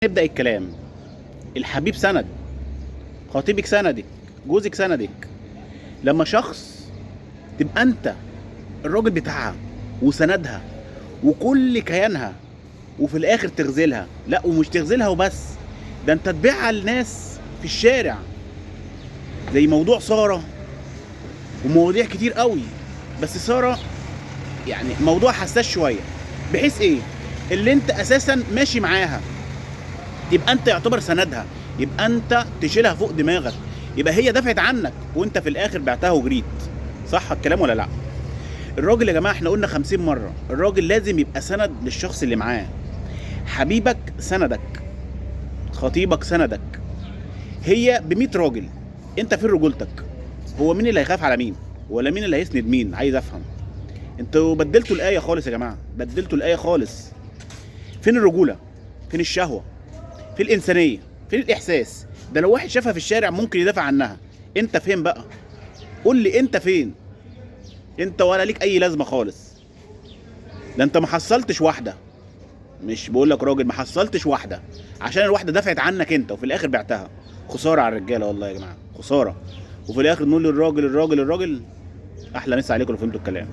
نبدأ الكلام. الحبيب سند، خطيبك سندك، جوزك سندك. لما شخص تبقى انت الراجل بتاعها وسندها وكل كيانها، وفي الاخر تغزلها. لا، ومش تغزلها وبس، ده انت تبيعها للناس في الشارع، زي موضوع سارة ومواضيع كتير قوي. بس سارة يعني موضوع حساس شوية، بحيث ايه؟ اللي انت اساسا ماشي معاها، يبقى انت يعتبر سندها، يبقى انت تشيلها فوق دماغك، يبقى هي دفعت عنك وانت في الاخر بعتها وجريت. صح الكلام ولا لا؟ الراجل يا جماعه احنا قلنا 50 مره، الراجل لازم يبقى سند للشخص اللي معاه. حبيبك سندك، خطيبك سندك. هي ب100 راجل، انت فين رجولتك؟ هو مين اللي هيخاف على مين؟ ولا مين اللي هيسند مين؟ عايز افهم. انتوا بدلتوا الايه خالص يا جماعه، بدلتوا الايه خالص. فين الرجوله؟ فين الشهوه؟ فين الانسانيه؟ فين الاحساس؟ ده لو واحد شافها في الشارع ممكن يدافع عنها. انت فين بقى؟ قول لي انت فين؟ انت ولا ليك اي لازمه خالص. ده انت ما حصلتش واحده، مش بقول لك راجل، ما حصلتش واحده عشان الواحده دفعت عنك انت وفي الاخر بعتها. خساره على الرجاله والله يا جماعه، خساره. وفي الاخر نقول للراجل الراجل الراجل. احلى مسا عليكم لو فهمتوا الكلام.